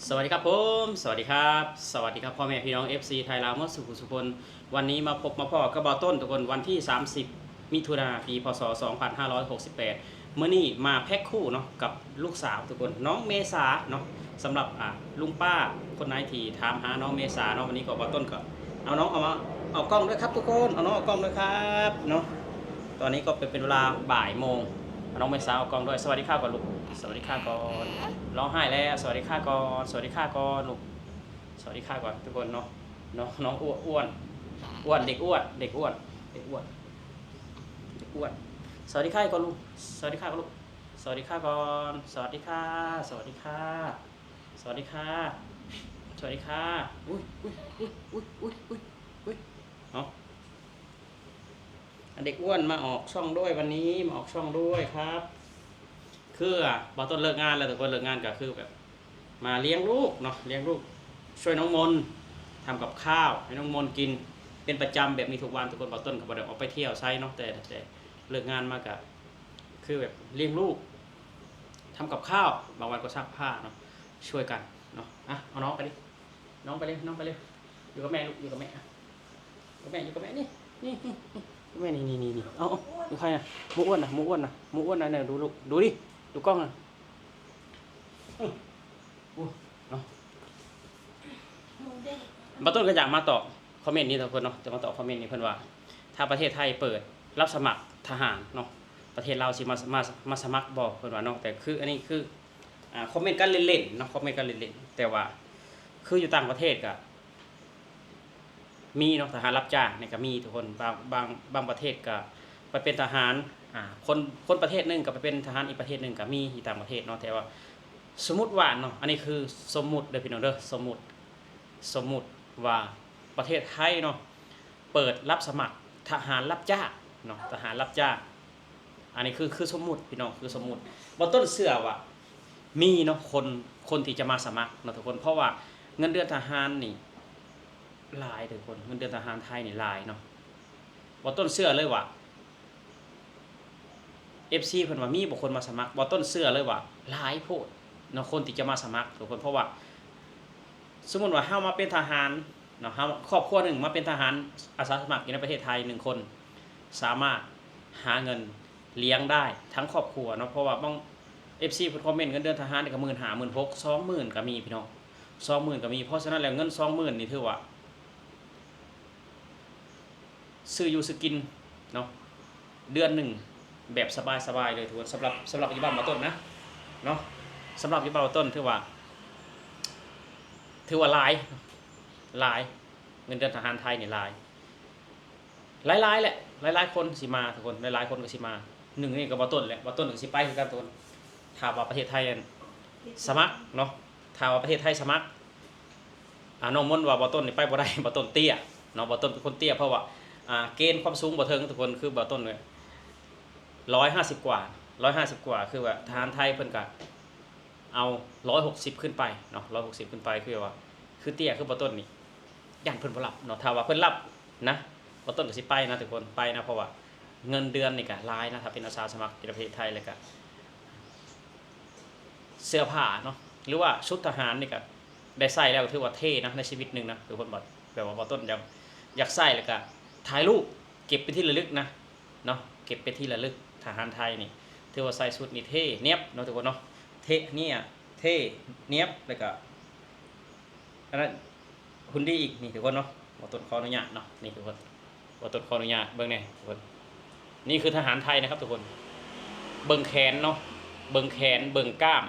สวัสดีครับผมสวัสดีครับสวัสดีครับพ่อแม่พี่น้อง FC ไทยลาวเมื่อสุขคนวันนี้มาพบมาพ่อกระบอกต้นทุกคนวันที่30มิถุนายนปีพศ2568เมื่อนี้มาแพ็คคู่เนาะกับลูกสาวทุกคนน้องเมษาเนาะสำหรับลุงป้าคนไหนที่ถามหาน้องเมษาเนาะวันนี้กระบอกต้นก็เอาน้องเอามาเอากล้องด้วยครับทุกคนเอาน้องเอากล้องด้วยครับเนาะตอนนี้ก็เป็นเวลาบ่ายโมงน้องเมษาเอากล้องด้วยสวัสดีครับก่อนลูกสวัสดีค่ะก่อนร้องไห้แล้วสวัสดีค่ะก่อนสวัสดีค่ะก่อนลูกสวัสดีค่ะก่อนทุกคนเนาะน้องอ้วนอ้วนเด็กอ้วนเด็กอ้วนเด็กอ้วนเด็กอ้วนสวัสดีค่ะก่อนลูกสวัสดีค่ะก่อนลูกสวัสดีค่ะก่อนสวัสดีค่ะสวัสดีค่ะสวัสดีค่ะสวัสดีค่ะอุ้ยอุ้ยอุ้ยอุ้ยอุ้ยอุ้ยอุ้ยเนาะเด็กอ้วนมาออกช่องด้วยวันนี้มาออกช่องด้วยครับคือบอต้นเลิกงานแล้วทุกคนเลิกงานก็คือแบบมาเลี้ยงลูกเนาะเลี้ยงลูกช่วยน้องมนทำกับข้าวให้น้องมนกินเป็นประจำแบบนี้ทุกวันทุกคนบอต้นกับบอได้ออกไปเที่ยวใช้เนาะแต่เลิกงานมากะคือแบบเลี้ยงลูกทำกับข้าวบางวันก็ซักผ้าเนาะช่วยกันเนาะเอาน้องไปดิน้องไปเลยน้องไปเลยอยู่กับแม่ลูกอยู่กับแม่อยู่กับแม่อยู่กับแม่นี่แม่นี่เอาดูใครนะหมูอ้วนนะหมูอ้วนนะหมูอ้วนนะเนี่ยดูลูกดูดิดูกล้องนะเนาะมาต้นก็อยากมาตอบคอมเมนต์นี้ทุกคนเนาะจะมาตอบคอมเมนต์นี้เพื่อนว่าถ้าประเทศไทยเปิดรับสมัครทหารเนาะประเทศเราสิมาสมัครบอกเพื่อนว่าเนาะแต่คืออันนี้คือคอมเมนต์กันเล่นๆเนาะคอมเมนต์กันเล่นๆแต่ว่าคืออยู่ต่างประเทศก็มีเนาะทหารรับจ้างเนี่ยก็มีทุกคนบางประเทศก็ไปเป็นทหารคนประเทศหนึ่งก็ไปเป็นทหารอีกประเทศหนึ่งก็มีที่ต่างประเทศเนาะแต่ว่าสมมุติว่าเนาะอันนี้คือสมมุติเด้อพี่น้องเด้อสมมุติว่าประเทศไทยเนาะเปิดรับสมัครทหารรับจ้างเนาะทหารรับจ้างอันนี้คือสมมุติพี่น้องคือสมมุติบ่ต้นเชื่อว่ามีเนาะคนที่จะมาสมัครเนาะทุกคนเพราะว่าเงินเดือนทหารนี่หลายทุกคนเงินเดือนทหารไทยนี่หลายเนาะบ่ต้นเชื่อเลยว่า FC เพิ่นว่ามีบุคคลมาสมัครบ่ต้นเชื่อเลยว่าหลายโพดเนาะคนที่จะมาสมัครทุกคนเพราะว่าสมมุติว่าเฮามาเป็นทหารเนาะเฮาครอบครัวหนึ่งมาเป็นทหารอาสาสมัครอยู่ในประเทศไทย1คนสามารถหาเงินเลี้ยงได้ทั้งครอบครัวเนาะเพราะว่าบาง FC เพิ่นคอมเมนต์เงินเดือนทหารนี่ก็15,000 16,000 20,000ก็มีพี่น้อง20,000ก็มีเพราะฉะนั้นแล้วเงิน20,000นี่ถือว่าซื้ออยู่ซื้อกินเนาะเดือนหนึ่งแบบสบายเลยทุกคนสำหรับอยู่บ้านมาต้นนะเนาะสำหรับอยู่บ้านมาต้นถือว่าหลายเงินเดือนทหารไทยนี่หลายแหละหลายคนสิมาทุกคนหลายคนก็สิมาหนึ่งนี่ก็บ่ต้นแหละบ่ต้นก็สิไปคือกันทุกคนถ้าว่าประเทศไทยสมัครเนาะถ้าว่าประเทศไทยสมัครน้องมนว่าบ่ต้นนี่ไปบ่ได้บ่ต้นเตี้ยเนาะบ่ต้นเป็นคนเตี้ยเพราะว่าเกณฑ์ความสูงบ่ถึงทุกคนคือบ่ต้นเลย150กว่าคือว่าทหารไทยเพิ่นก็เอา160ขึ้นไปเนาะ160ขึ้นไปคือว่าคือเตี้ยคือบ่ต้นนี่ย่านเพิ่นบ่รับเนาะถ้าว่าเพิ่นรับนะบ่ต้นก็สิไปนะทุกคนไปนะเพราะว่าเงินเดือนนี่ก็หลายนะถ้าเป็นอาสาสมัครในประเทศไทยแล้วก็เสื้อผ้าเนาะหรือว่าชุดทหารนี่ก็ได้ใส่แล้วถือว่าเท่นะในชีวิตนึงนะทุกคนแบบว่าบ่ต้นอยากใส่แล้วก็ถ่ายรูปเก็บเป็นที่ระลึกนะเนาะเก็บเป็นที่ระลึกทหารไทยนี่ถือว่าใส่ชุดนี่เท่เนียบเนาะทุกคนเนาะเท่เนี่ยเท่เนียบแล้วก็อันนั้นหุ่นดีอีกนี่ทุกคนเนาะบ่ต้นขออนุญาตเนาะนี่ทุกคนบ่ต้นขออนุญาตเบิ่งแน่ทุกคนนี่คือทหารไทยนะครับทุกคนเบิ่งแขนเนาะเบิ่งแขนเบิ่งกล้าม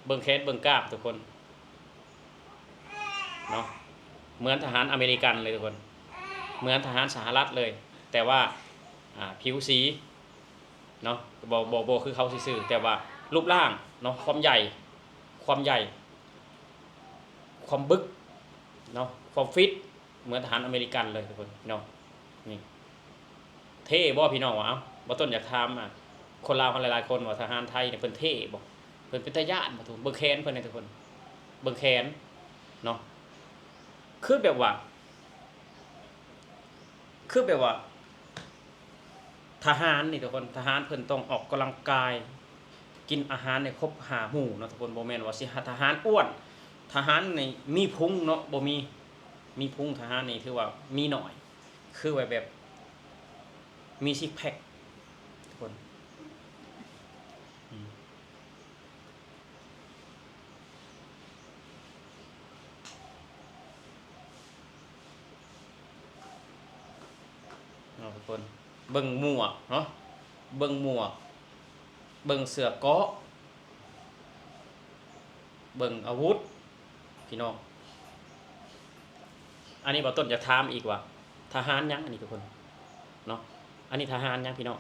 เบิ่งแขนเบิ่งกล้ามทุกคนเนาะเหมือนทหารอเมริกันเลยทุกคนเหมือนทหารสหรัฐเลยแต่ว่าผิวสีเนาะโบคือเขาซื่อแต่ว่ารูปร่างเนาะความใหญ่ความบึกเนาะความฟิตเหมือนทหารอเมริกันเลยทุกคนเนาะนี่เท่บ่พี่น้องวะบ่ต้นอยากถามคนลาวหลายๆคนว่าทหารไทยเนี่ยเพิ่นเท่บ่เพิ่นเป็นตาย้านบ่ทุกเบิ่งแขนเพิ่นนี่ทุกคนเบิ่งแขนเนาะคือแบบว่าทหารนี่ทุกคนทหารเพิ่นต้องออกกำลังกาย กินอาหารในครบ5หมู่เนาะทุกคนบ่แม่นว่าสิหาทหารอ้วนทหารนี่มีพุงเนาะบ่มีพุงทหารนี่ถือว่ามีหน่อยคือไว้แบบมีซิกแพคทุกคนเนาะทุกคนเบิ่งหมวกเนาะเบิ่งหมวกเบิ่งเสื้อเกราะเบิ่งอาวุธพี่น้องอันนี้บ่ต้นจะถามอีกว่าทหารยังอันนี้ทุกคนเนาะอันนี้ทหารยังพี่น้อง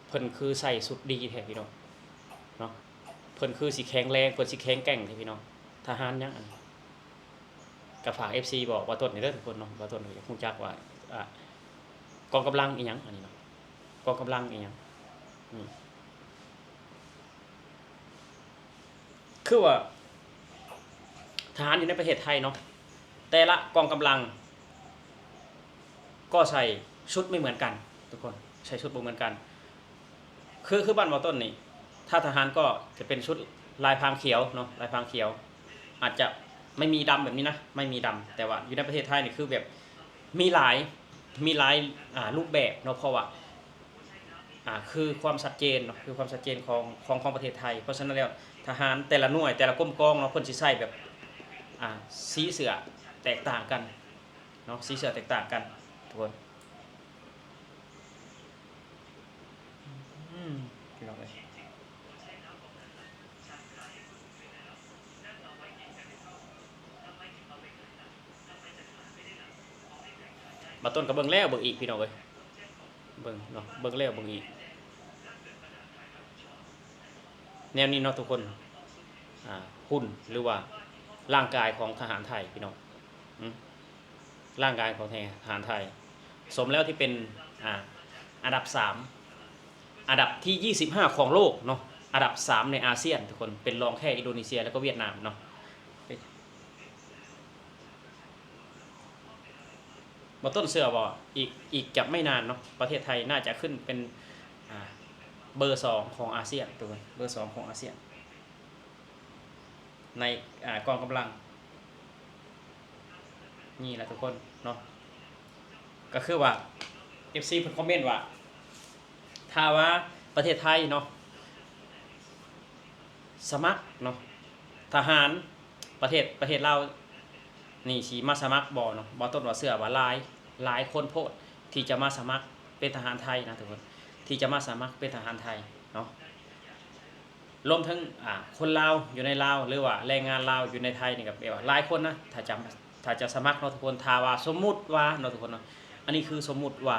เพิ่นคือใส่สุดดีแท้พี่น้องเนาะเพิ่นคือสิแข็งแรงเพิ่นสิแข็งแกร่งแท้พี่น้องทหารยังอันก็ฝาก FC บอกว่าต้นนี่เด้อทุกคนเนาะว่าต้นอยากรู้จักว่ากองกำลังอีหยังอันนี้เนาะกองกำลังอีหยังคือว่าทหารอยู่ในประเทศไทยเนาะแต่ละกองกำลังก็ใส่ชุดไม่เหมือนกันทุกคนใส่ชุดไม่เหมือนกันคือบ้านบ่ต้นนี่ถ้าทหารก็จะเป็นชุดลายพรางเขียวเนาะลายพรางเขียวอาจจะไม่มีดำแบบนี้นะไม่มีดำแต่ว่าอยู่ในประเทศไทยนี่คือแบบมีหลายรูปแบบเนาะเพราะว่าคือความชัดเจนเนาะคือความชัดเจนของประเทศไทยเพราะฉะนั้นแล้วทหารแต่ละหน่วยแต่ละกรมกองเนาะเพิ่นสิใส่แบบสีเสื้อแตกต่างกันเนาะสีเสื้อแตกต่างกันทุกคนพี่น้องเอ้ยมาต้นกับเบิ่งแล้วเบิ่งอีกพี่น้องเอ้ยเบิ่งเนาะเบิ่งแล้วเบิ่งอีกแนวนี้เนาะทุกคนหุ่นหรือว่าร่างกายของทหารไทยพี่น้องร่างกายของทหารไทยสมแล้วที่เป็นอันดับ3อันดับที่25ของโลกเนาะอันดับ3ในอาเซียนทุกคนเป็นรองแค่อินโดนีเซียแล้วก็เวียดนามเนาะบ่ต้นเสื้อบ่อีกจะไม่นานเนาะประเทศไทยน่าจะขึ้นเป็นเบอร์2ของอาเซียนทุกคนเบอร์2ของอาเซียนในกองกำลังนี่แหละทุกคนเนาะก็คือว่า FC เพิ่นคอมเมนต์ว่าถ้าว่าประเทศไทยเนาะสมัครเนาะทหารประเทศลาวนี่สิมาสมัครบ่เนาะบ่ต้นว่าเสื้อว่าหลายคนโพดที่จะมาสมัครเป็นทหารไทยนะทุกคนที่จะมาสมัครเป็นทหารไทยเนาะรวมทั้งคนลาวอยู่ในลาวหรือว่าแรงงานลาวอยู่ในไทยนี่ก็แบบว่าหลายคนนะถ้าจะสมัครเนาะทุกคนถ้าว่าสมมุติว่าเนาะทุกคนเนาะอันนี้คือสมมุติว่า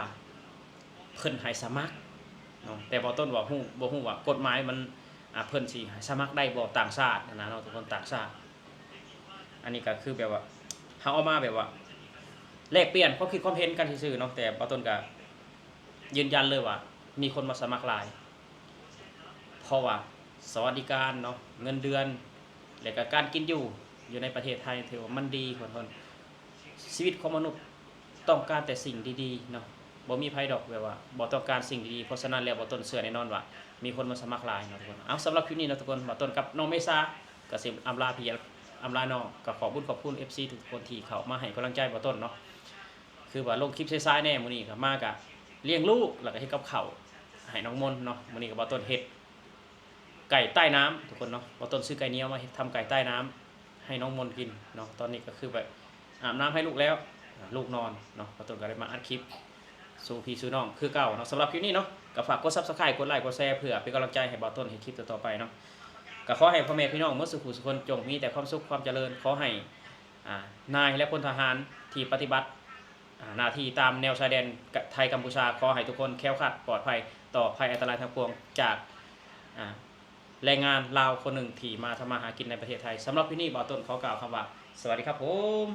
เพิ่นให้สมัครเนาะแต่บ่ต้นว่าบ่ฮู้ว่ากฎหมายมันเพิ่นสิให้สมัครได้บ่ต่างชาตินะเนาะทุกคนต่างชาติอันนี้ก็คือแบบว่าเฮาเอามาแบบว่าแลกเปลี่ยนความคิดความเห็นกันซื่อๆเนาะแต่บ่ต้นก็ยืนยันเลยว่ามีคนมาสมัครหลายเพราะว่าสวัสดิการเนาะเงินเดือนและก็การกินอยู่ในประเทศไทยถือว่ามันดีคนชีวิตของมนุษย์ต้องการแต่สิ่งดีๆเนาะบ่มีไผดอกแบบว่าบ่ต้องการสิ่งดีๆเพราะฉะนั้นแล้วบ่ต้นเชื่อแน่นอนว่ามีคนมาสมัครหลายเนาะทุกคนเอาสำหรับคลิปนี้เนาะทุกคนบ่ต้นกับน้องเมษาก็สิอำลาพี่อำลาน้องก็ขอบคุณ FC ทุกคนที่เข้ามาให้กำลังใจบ่ต้นเนาะคือว่าลงคลิปซ้ายๆแน่มื้อนี้ก็มาก็เลี้ยงลูกแล้วก็เฮ็ดกับข้าวให้น้องมนเนาะมื้อนี้ก็บ่ต้นเฮ็ดไก่ใต้น้ำทุกคนเนาะบ่ต้นซื้อไก่เหนียวมาทำไก่ใต้น้ำให้น้องมนกินเนาะตอนนี้ก็คือแบบอาบน้ำให้ลูกแล้วลูกนอนเนาะบ่ต้นก็ได้มาอัดคลิปสู่พี่สู่น้องคือเก่าเนาะสำหรับคลิปนี้เนาะก็ฝากกด Subscribe กดไลค์กดแชร์เพื่อเป็นกำลังใจให้บ่ต้นให้คลิปต่อๆไปเนาะก็ขอให้พ่อแม่พี่น้องเมื่อสุขสุขคนจงมีแต่ความสุขความเจริญขอให้นายและพลทหารที่ปฏิบัติหน้าที่ตามแนวชายแดนไทยกัมพูชาขอให้ทุกคนแคล้วคลาดปลอดภัยต่อภัยอันตรายทั้งปวงจากแรงงานลาวคนหนึ่งที่มาทำมาหากินในประเทศไทยสำหรับที่นี่บ่ต้นขอกล่าวคำว่าสวัสดีครับผม